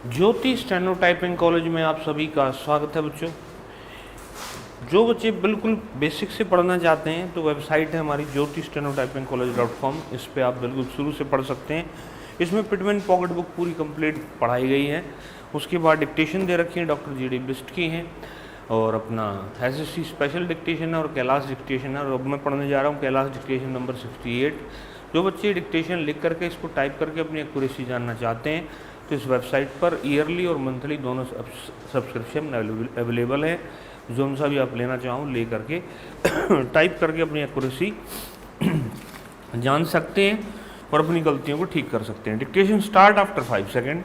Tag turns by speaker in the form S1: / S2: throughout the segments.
S1: ज्योति steno typing college में आप सभी का स्वागत है बच्चों। जो बच्चे बिल्कुल बेसिक से पढ़ना चाहते हैं तो वेबसाइट है हमारी ज्योति स्टेनो टाइपिंग कॉलेज.com। इस पर आप बिल्कुल शुरू से पढ़ सकते हैं। इसमें पिटमैन पॉकेट बुक पूरी कंप्लीट पढ़ाई गई है। उसके बाद डिक्टेशन दे रखी है, डॉक्टर जी बेस्ट की हैं, और अपना SSC स्पेशल डिक्टेशन है और कैलाश डिक्टेशन है। और अब मैं पढ़ने जा रहा हूँ कैलाश डिक्टेशन नंबर 68। जो बच्चे डिक्टेशन लिख करके इसको टाइप करके अपनी एक्यूरेसी जानना चाहते हैं तो इस वेबसाइट पर ईयरली और मंथली दोनों सब्सक्रिप्शन अवेलेबल है। जो सा भी आप लेना चाहो ले करके टाइप करके अपनी एक्यूरेसी जान सकते हैं और अपनी गलतियों को ठीक कर सकते हैं। Dictation start after 5 second.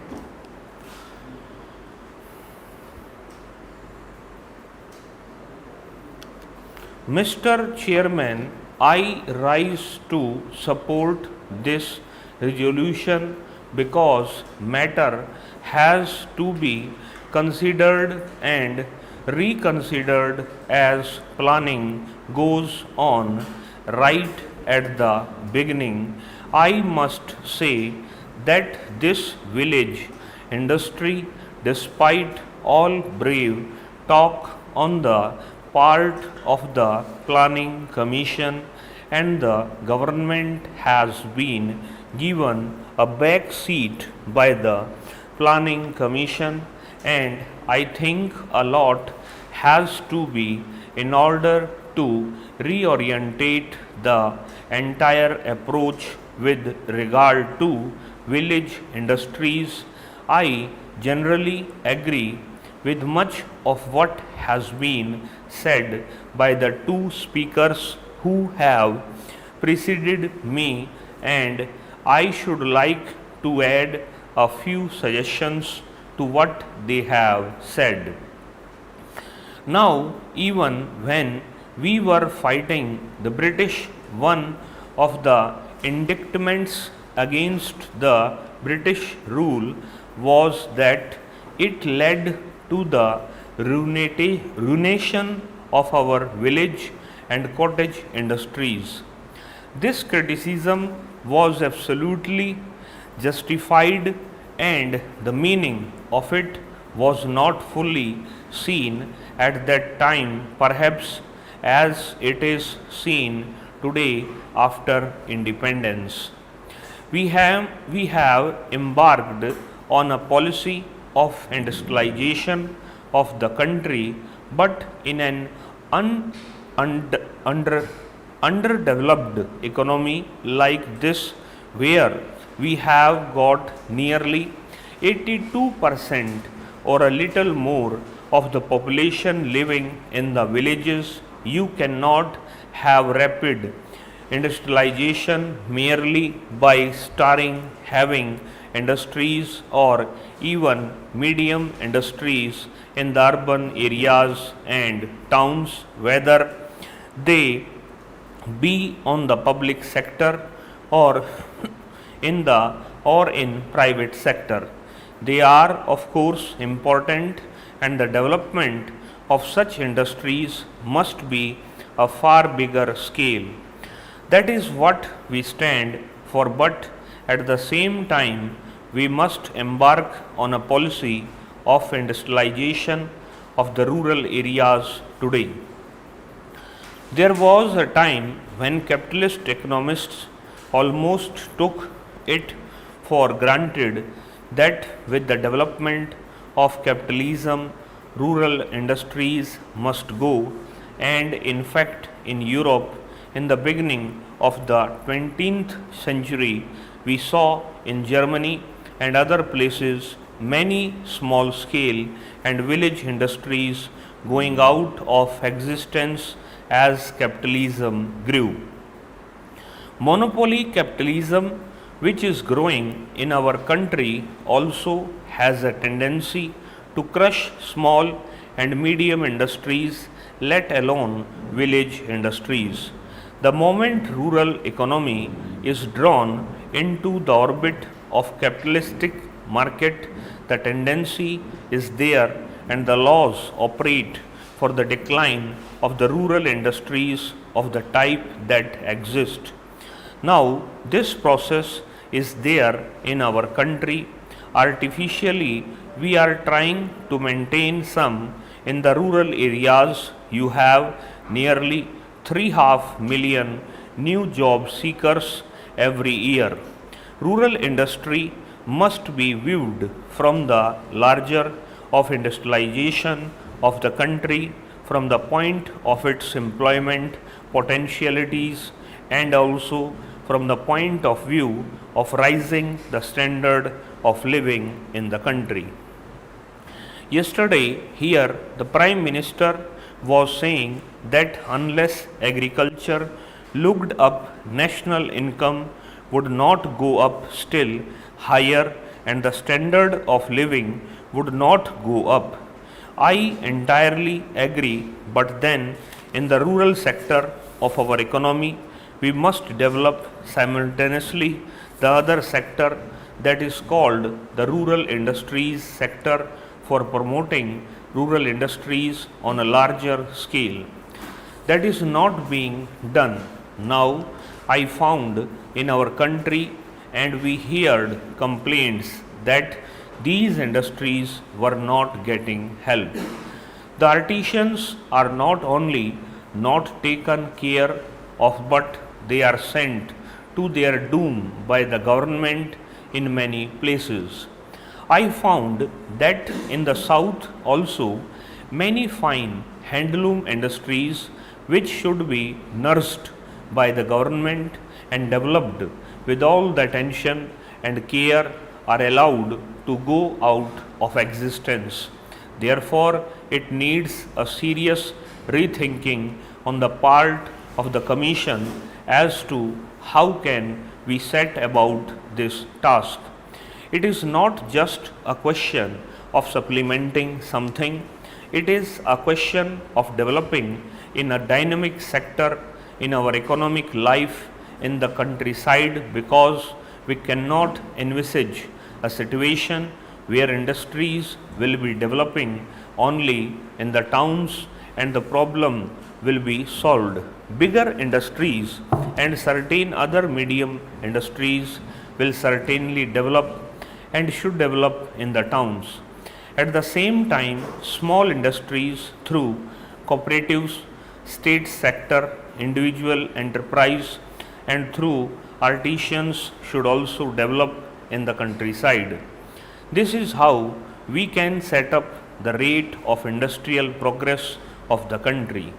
S1: Mr. Chairman, I rise to support this resolution because matter has to be considered and reconsidered as planning goes on. Right at the beginning, I must say that this village industry, despite all brave talk on the part of the planning commission and the government, has been given a back seat by the planning commission, and I think a lot has to be in order to reorientate the entire approach with regard to village industries. I generally agree with much of what has been said by the two speakers who have preceded me, and I should like to add a few suggestions to what they have said. Now, even when we were fighting the British, one of the indictments against the British rule was that it led to the ruination of our village and cottage industries. This criticism was absolutely justified, and the meaning of it was not fully seen at that time, perhaps as it is seen today after independence. We have embarked on a policy of industrialization of the country, but in an underdeveloped economy like this, where we have got nearly 82% or a little more of the population living in the villages, you cannot have rapid industrialization merely by having industries or even medium industries in the urban areas and towns, whether they be on the public sector or in private sector. They are of course important, and the development of such industries must be a far bigger scale. That is what we stand for, but at the same time we must embark on a policy of industrialization of the rural areas today. There was a time when capitalist economists almost took it for granted that with the development of capitalism, rural industries must go, and in fact, in Europe, in the beginning of the 20th century, we saw in Germany and other places many small scale and village industries going out of existence as capitalism grew. Monopoly capitalism, which is growing in our country, also has a tendency to crush small and medium industries, let alone village industries. The moment rural economy is drawn into the orbit of capitalistic market, the tendency is there, and the laws operate for the decline of the rural industries of the type that exist. Now, this process is there in our country. Artificially, we are trying to maintain some. In the rural areas, you have nearly 3.5 million new job seekers every year. Rural industry must be viewed from the larger of industrialization of the country, from the point of its employment potentialities, and also from the point of view of rising the standard of living in the country. Yesterday, here, the Prime Minister was saying that unless agriculture looked up, national income would not go up still higher and the standard of living would not go up. I entirely agree, but then in the rural sector of our economy, we must develop simultaneously the other sector, that is called the rural industries sector, for promoting rural industries on a larger scale. That is not being done. Now, I found in our country and we heard complaints that these industries were not getting help. The artisans are not only not taken care of, but they are sent to their doom by the government in many places. I found that in the south also many fine handloom industries which should be nursed by the government and developed with all the attention and care are allowed to go out of existence. Therefore, it needs a serious rethinking on the part of the Commission as to how can we set about this task. It is not just a question of supplementing something, it is a question of developing in a dynamic sector in our economic life in the countryside, because we cannot envisage a situation where industries will be developing only in the towns and the problem will be solved. Bigger industries and certain other medium industries will certainly develop and should develop in the towns. At the same time, small industries through cooperatives, state sector, individual enterprise, and through artisans should also develop in the countryside. This is how we can set up the rate of industrial progress of the country.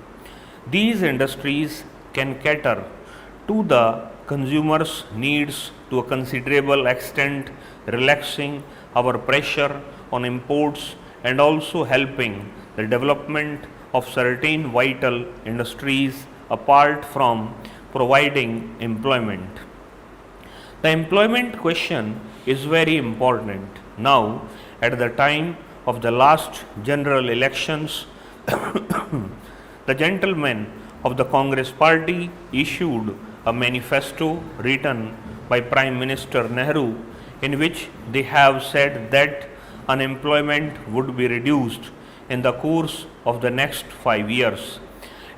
S1: These industries can cater to the consumers' needs to a considerable extent, relaxing our pressure on imports and also helping the development of certain vital industries apart from providing employment. The employment question is very important. Now, at the time of the last general elections, the gentlemen of the Congress party issued a manifesto written by Prime Minister Nehru, in which they have said that unemployment would be reduced in the course of the next 5 years.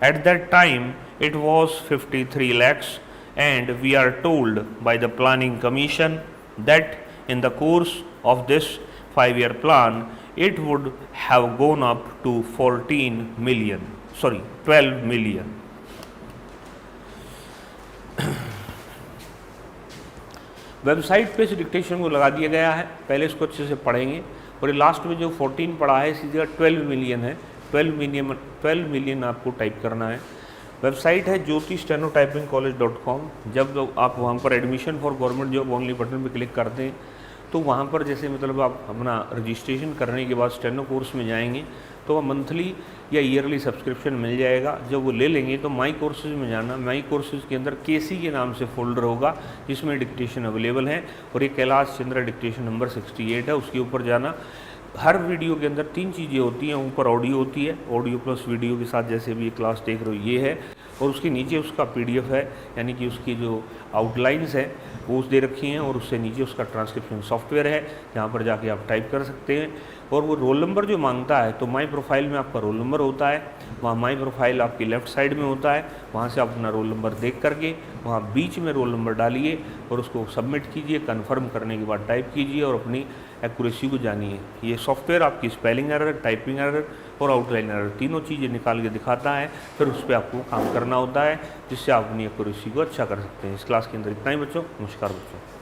S1: At that time, it was 53 lakhs, and we are told by the Planning Commission that in the course of this 5-year plan, it would have gone up to 12 million. Website पे इस dictation को लगा दिया गया है, पहले इसको अच्छे से पढ़ेंगे और ये लास्ट में जो 14 पढ़ा है इसी जगह 12 मिलियन है, 12 मिलियन आपको टाइप करना है। वेबसाइट है ज्योति स्टेनो टाइपिंग कॉलेज.com। जब आप वहाँ पर admission for government job only button पे क्लिक करते हैं तो वहाँ पर जैसे मतलब आप अपना रजिस्ट्रेशन करने के बाद स्टेनो कोर्स में जाएंगे तो वह मंथली या ईयरली सब्सक्रिप्शन मिल जाएगा। जब वो ले लेंगे तो माई कोर्सेज में जाना, माई कोर्सेज के अंदर केसी के नाम से फोल्डर होगा जिसमें डिक्टेशन अवेलेबल है और ये कैलाश चंद्रा डिक्टेशन नंबर 68 है, उसके ऊपर जाना। हर वीडियो के अंदर 3 चीज़ें होती हैं, ऊपर ऑडियो होती है, ऑडियो प्लस वीडियो के साथ जैसे भी ये क्लास देख रहे हो ये है, और उसके नीचे उसका PDF है, यानी कि उसकी जो आउटलाइंस है वो दे रखी हैं और उससे नीचे उसका ट्रांसक्रिप्शन सॉफ्टवेयर है जहाँ पर जाके आप टाइप कर सकते हैं। और वो रोल नंबर जो मांगता है तो माई प्रोफाइल में आपका रोल नंबर होता है, वहाँ माई प्रोफाइल आपकी लेफ़्ट साइड में होता है, वहाँ से आप अपना रोल नंबर देख करके वहाँ बीच में रोल नंबर डालिए और उसको सबमिट कीजिए। कन्फर्म करने के बाद टाइप कीजिए और अपनी एक्यूरेसी को जानिए। ये सॉफ्टवेयर आपकी स्पेलिंग एरर, टाइपिंग एरर और आउटलाइन एरर तीनों चीज़ें निकाल के दिखाता है, फिर उस पर आपको काम करना होता है जिससे आप अपनी एक्यूरेसी को अच्छा कर सकते हैं। इस क्लास के अंदर इतना ही बच्चों। नमस्कार बच्चों।